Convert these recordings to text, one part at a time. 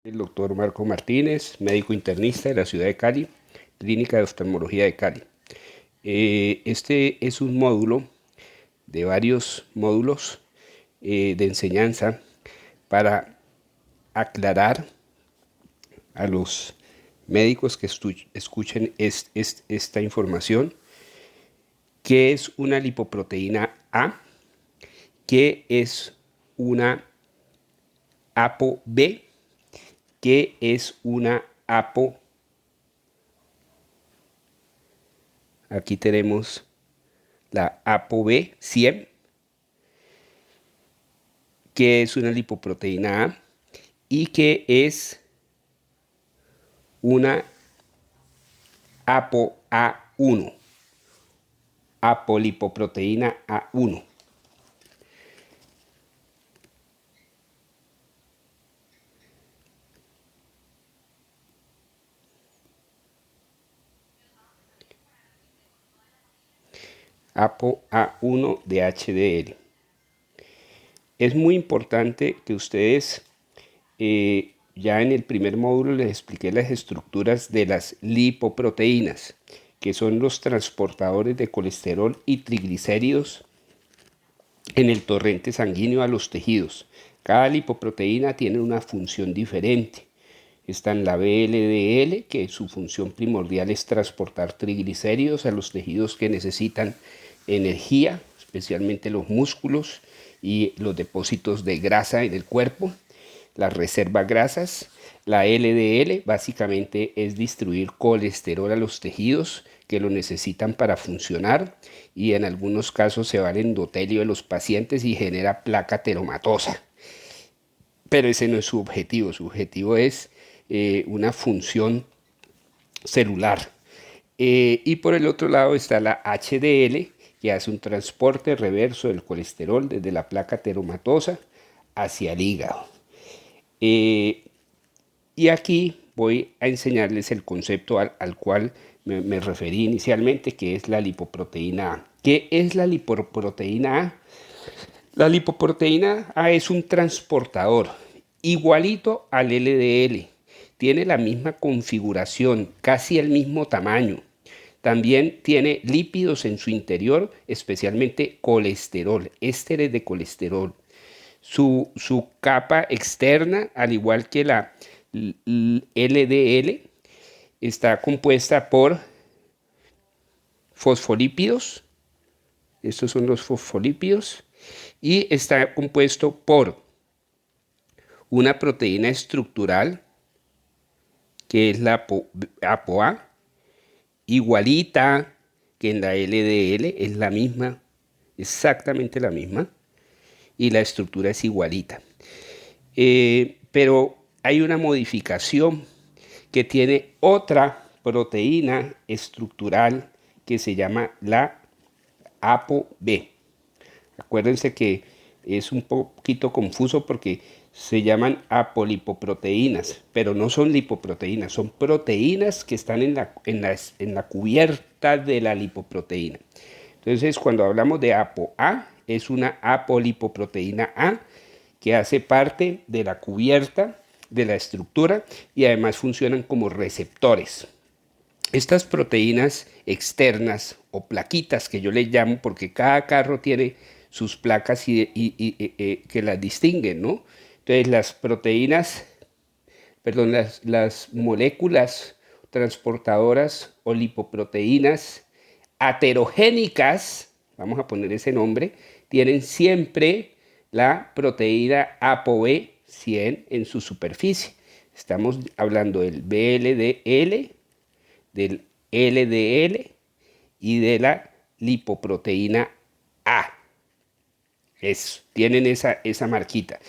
El doctor Marco Martínez, médico internista de la ciudad de Cali, Clínica de Oftalmología de Cali. Este es un módulo de varios módulos de enseñanza para aclarar a los médicos que escuchen esta información qué es una lipoproteína A, qué es una ApoB, qué es una APO. Aquí tenemos la ApoB 100, que es una lipoproteína A, y que es una ApoA1, apolipoproteína A1. ApoA1 de HDL. Es muy importante que ustedes, ya en el primer módulo les expliqué las estructuras de las lipoproteínas, que son los transportadores de colesterol y triglicéridos en el torrente sanguíneo a los tejidos. Cada lipoproteína tiene una función diferente. Está en la VLDL, que su función primordial es transportar triglicéridos a los tejidos que necesitan energía, especialmente los músculos y los depósitos de grasa en el cuerpo, las reservas grasas. La LDL básicamente es distribuir colesterol a los tejidos que lo necesitan para funcionar, y en algunos casos se va al endotelio de los pacientes y genera placa ateromatosa. Pero ese no es su objetivo es una función celular. Y por el otro lado está la HDL, que hace un transporte reverso del colesterol desde la placa ateromatosa hacia el hígado. Y aquí voy a enseñarles el concepto al cual me referí inicialmente, que es la lipoproteína A. ¿Qué es la lipoproteína A? La lipoproteína A es un transportador igualito al LDL. Tiene la misma configuración, casi el mismo tamaño. También tiene lípidos en su interior, especialmente colesterol, ésteres de colesterol. Su capa externa, al igual que la LDL, está compuesta por fosfolípidos. Estos son los fosfolípidos. Y está compuesto por una proteína estructural, que es la ApoA, igualita que en la LDL, es la misma, exactamente la misma, y la estructura es igualita. Pero hay una modificación que tiene otra proteína estructural que se llama la ApoB. Acuérdense que es un poquito confuso porque se llaman apolipoproteínas, pero no son lipoproteínas, son proteínas que están en la cubierta de la lipoproteína. Entonces, cuando hablamos de ApoA, es una apolipoproteína A que hace parte de la cubierta de la estructura y además funcionan como receptores. Estas proteínas externas o plaquitas, que yo les llamo, porque cada carro tiene sus placas que las distinguen, ¿no? Entonces las proteínas, perdón, las moléculas transportadoras o lipoproteínas aterogénicas, vamos a poner ese nombre, tienen siempre la proteína ApoB 100 en su superficie. Estamos hablando del VLDL, del LDL y de la lipoproteína A. Tienen esa marquita.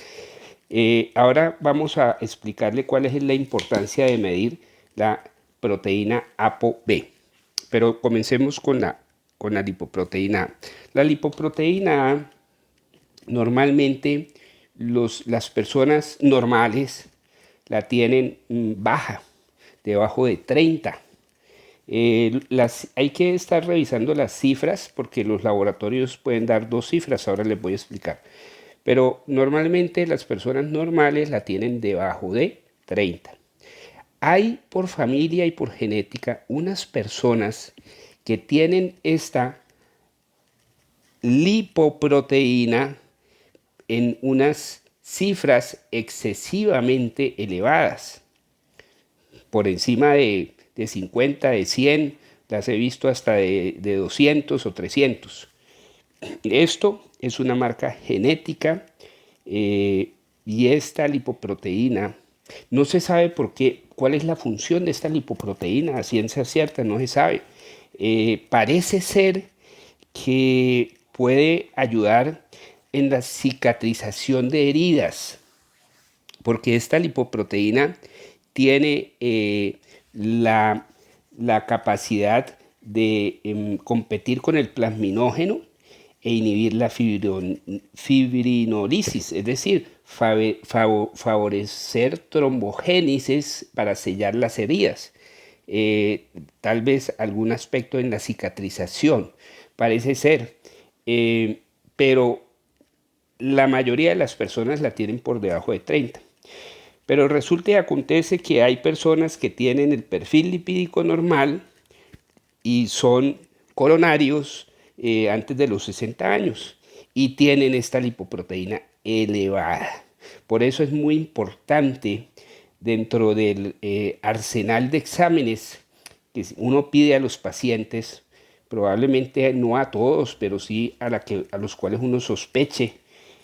Ahora vamos a explicarle cuál es la importancia de medir la proteína ApoB. Pero comencemos con la lipoproteína A. La lipoproteína A, normalmente las personas normales la tienen baja, debajo de 30. Hay que estar revisando las cifras porque los laboratorios pueden dar dos cifras, ahora les voy a explicar. Pero normalmente las personas normales la tienen debajo de 30. Hay por familia y por genética unas personas que tienen esta lipoproteína en unas cifras excesivamente elevadas, por encima de 50, de 100, las he visto hasta de 200 o 300. Esto es una marca genética y esta lipoproteína, no se sabe por qué, cuál es la función de esta lipoproteína, a ciencia cierta no se sabe. Parece ser que puede ayudar en la cicatrización de heridas, porque esta lipoproteína tiene la capacidad de competir con el plasminógeno e inhibir la fibrinolisis, es decir, favorecer trombogénesis para sellar las heridas. Tal vez algún aspecto en la cicatrización, parece ser, pero la mayoría de las personas la tienen por debajo de 30. Pero resulta y acontece que hay personas que tienen el perfil lipídico normal y son coronarios antes de los 60 años y tienen esta lipoproteína elevada. Por eso es muy importante dentro del arsenal de exámenes que uno pide a los pacientes, probablemente no a todos, pero sí a los cuales uno sospeche,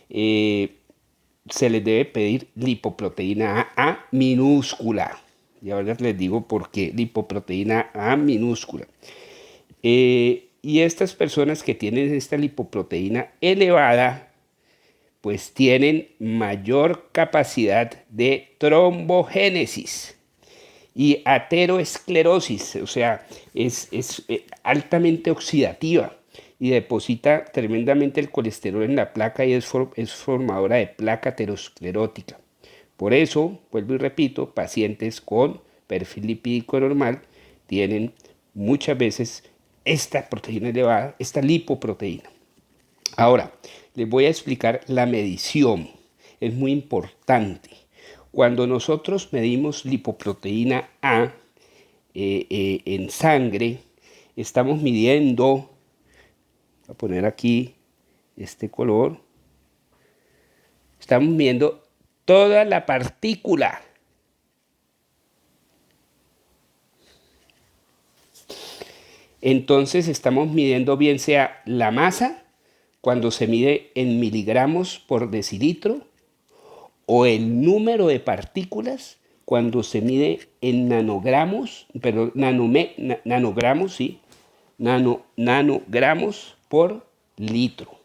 se les debe pedir lipoproteína A minúscula. Y ahora les digo por qué lipoproteína A minúscula. Y estas personas que tienen esta lipoproteína elevada, pues tienen mayor capacidad de trombogénesis y ateroesclerosis, o sea, es altamente oxidativa y deposita tremendamente el colesterol en la placa y es formadora de placa aterosclerótica. Por eso, vuelvo y repito, pacientes con perfil lipídico normal tienen muchas veces esta proteína elevada, esta lipoproteína. Ahora, les voy a explicar la medición. Es muy importante. Cuando nosotros medimos lipoproteína A en sangre, estamos midiendo, voy a poner aquí este color, estamos midiendo toda la partícula. Entonces estamos midiendo bien sea la masa, cuando se mide en miligramos por decilitro, o el número de partículas cuando se mide en nanogramos, perdón, nanogramos, sí, nanogramos por litro.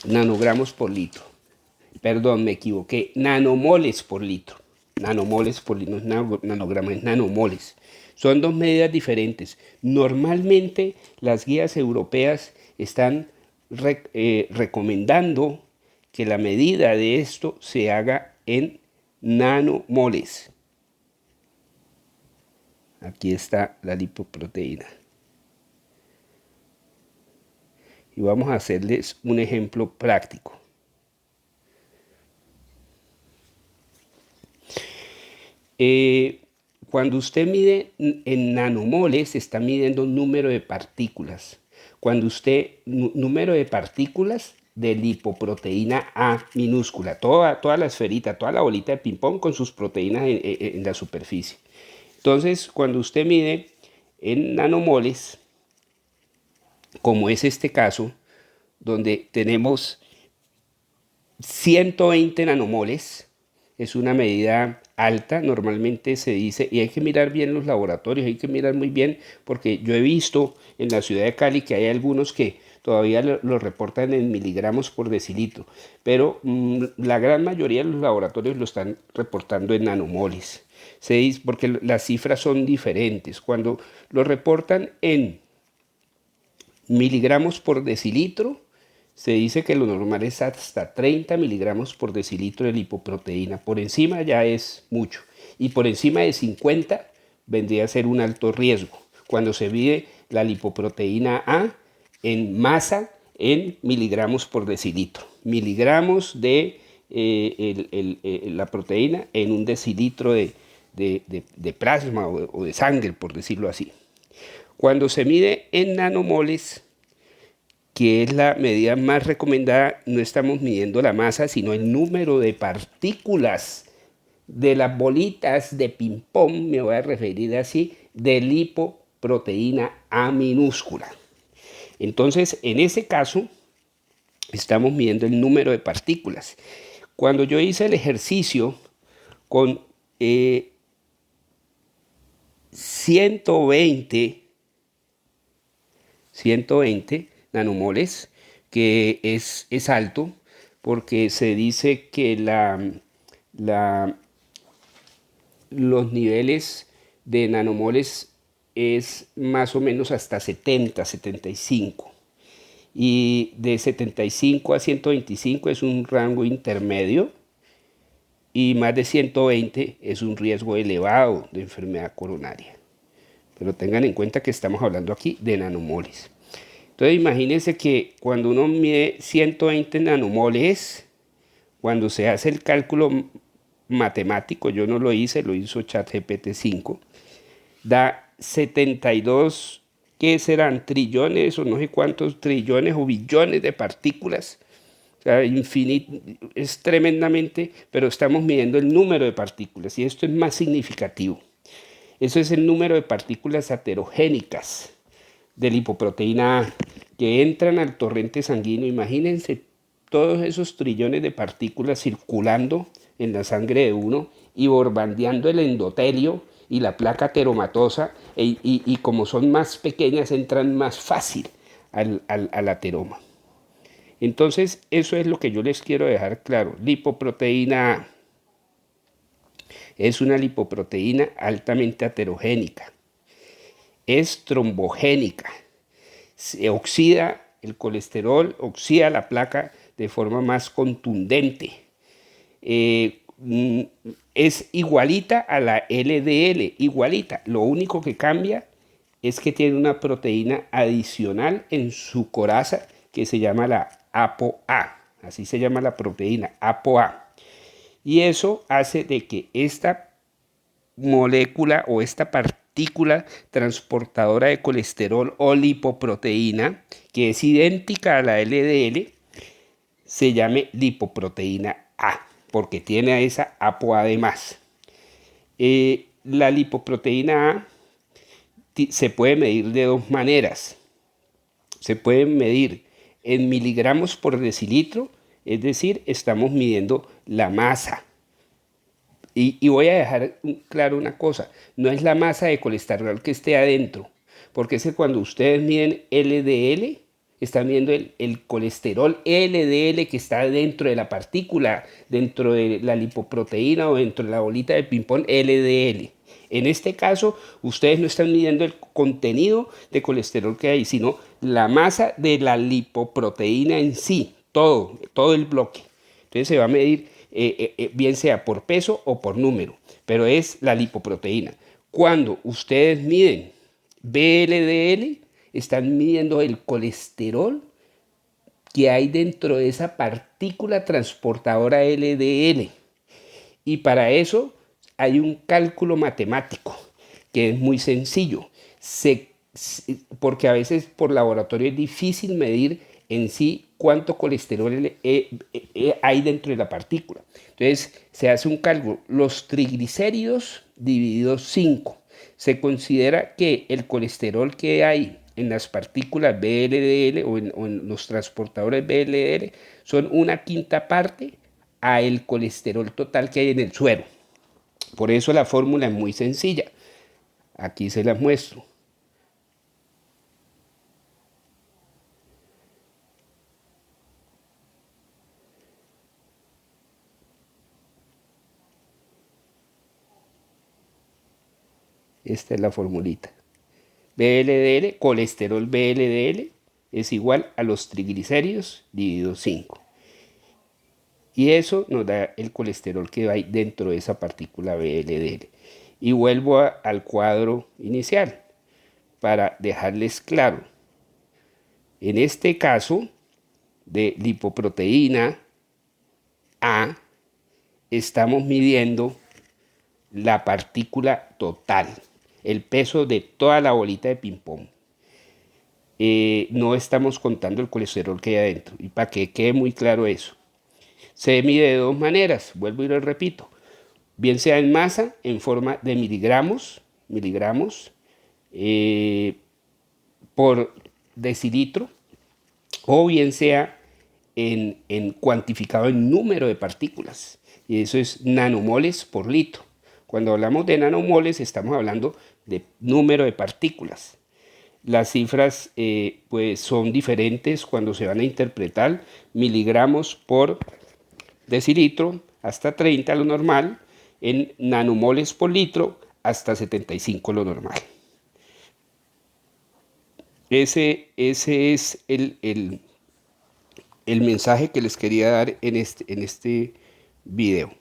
Nanogramos por litro. Perdón, me equivoqué. Nanomoles por litro. Nanomoles por litro, no es nanogramos, es nanomoles. Son dos medidas diferentes. Normalmente las guías europeas están recomendando que la medida de esto se haga en nanomoles. Aquí está la lipoproteína. Y vamos a hacerles un ejemplo práctico. Cuando usted mide en nanomoles, está midiendo número de partículas. Cuando usted, número de partículas de lipoproteína A minúscula, toda la esferita, toda la bolita de ping-pong con sus proteínas en la superficie. Entonces, cuando usted mide en nanomoles, como es este caso, donde tenemos 120 nanomoles, es una medida alta, normalmente se dice, y hay que mirar bien los laboratorios, hay que mirar muy bien, porque yo he visto en la ciudad de Cali que hay algunos que todavía lo reportan en miligramos por decilitro, pero la gran mayoría de los laboratorios lo están reportando en nanomoles, porque las cifras son diferentes. Cuando lo reportan en miligramos por decilitro, se dice que lo normal es hasta 30 miligramos por decilitro de lipoproteína. Por encima ya es mucho. Y por encima de 50 vendría a ser un alto riesgo. Cuando se mide la lipoproteína A en masa en miligramos por decilitro. Miligramos de la proteína en un decilitro de plasma o de sangre, por decirlo así. Cuando se mide en nanomoles, que es la medida más recomendada, no estamos midiendo la masa, sino el número de partículas de las bolitas de ping-pong, me voy a referir así, de lipoproteína A minúscula. Entonces, en ese caso, estamos midiendo el número de partículas. Cuando yo hice el ejercicio con 120 nanomoles, que es alto, porque se dice que los niveles de nanomoles es más o menos hasta 70, 75. Y de 75 a 125 es un rango intermedio y más de 120 es un riesgo elevado de enfermedad coronaria. Pero tengan en cuenta que estamos hablando aquí de nanomoles. Entonces imagínense que cuando uno mide 120 nanomoles, cuando se hace el cálculo matemático, yo no lo hice, lo hizo ChatGPT 5, da 72, ¿qué serán? Trillones o no sé cuántos trillones o billones de partículas. O sea, infinito, es tremendamente, pero estamos midiendo el número de partículas y esto es más significativo. Eso es el número de partículas heterogénicas de lipoproteína A que entran al torrente sanguíneo. Imagínense todos esos trillones de partículas circulando en la sangre de uno y borbandeando el endotelio y la placa teromatosa y como son más pequeñas entran más fácil al ateroma. Entonces eso es lo que yo les quiero dejar claro. Lipoproteína A es una lipoproteína altamente heterogénica, es trombogénica, se oxida el colesterol, oxida la placa de forma más contundente. Es igualita a la LDL, igualita. Lo único que cambia es que tiene una proteína adicional en su coraza que se llama la ApoA. Así se llama la proteína, ApoA. Y eso hace de que esta molécula o esta partícula transportadora de colesterol o lipoproteína, que es idéntica a la LDL, se llame lipoproteína A, porque tiene a esa ApoA de más. La lipoproteína A se puede medir de dos maneras. Se puede medir en miligramos por decilitro, es decir, estamos midiendo la masa. Y voy a dejar claro una cosa, no es la masa de colesterol que esté adentro, porque es que cuando ustedes miden LDL, están viendo el colesterol LDL que está dentro de la partícula, dentro de la lipoproteína o dentro de la bolita de ping-pong LDL. En este caso, ustedes no están midiendo el contenido de colesterol que hay, sino la masa de la lipoproteína en sí, todo el bloque. Entonces se va a medir bien sea por peso o por número, pero es la lipoproteína. Cuando ustedes miden VLDL, están midiendo el colesterol que hay dentro de esa partícula transportadora LDL. Y para eso hay un cálculo matemático que es muy sencillo, porque a veces por laboratorio es difícil medir en sí cuánto colesterol hay dentro de la partícula. Entonces se hace un cálculo, los triglicéridos divididos 5. Se considera que el colesterol que hay en las partículas VLDL o en los transportadores VLDL son una quinta parte a el colesterol total que hay en el suero. Por eso la fórmula es muy sencilla. Aquí se las muestro. Esta es la formulita. VLDL, colesterol VLDL, es igual a los triglicéridos dividido 5. Y eso nos da el colesterol que hay dentro de esa partícula VLDL. Y vuelvo al cuadro inicial para dejarles claro. En este caso de lipoproteína A, estamos midiendo la partícula total, el peso de toda la bolita de ping-pong. No estamos contando el colesterol que hay adentro. Y para que quede muy claro eso, se mide de dos maneras, vuelvo y lo repito, bien sea en masa, en forma de miligramos por decilitro, o bien sea en cuantificado en número de partículas, y eso es nanomoles por litro. Cuando hablamos de nanomoles estamos hablando de número de partículas. Las cifras pues son diferentes cuando se van a interpretar, miligramos por decilitro hasta 30 lo normal, en nanomoles por litro hasta 75 lo normal. Ese es el mensaje que les quería dar en este video.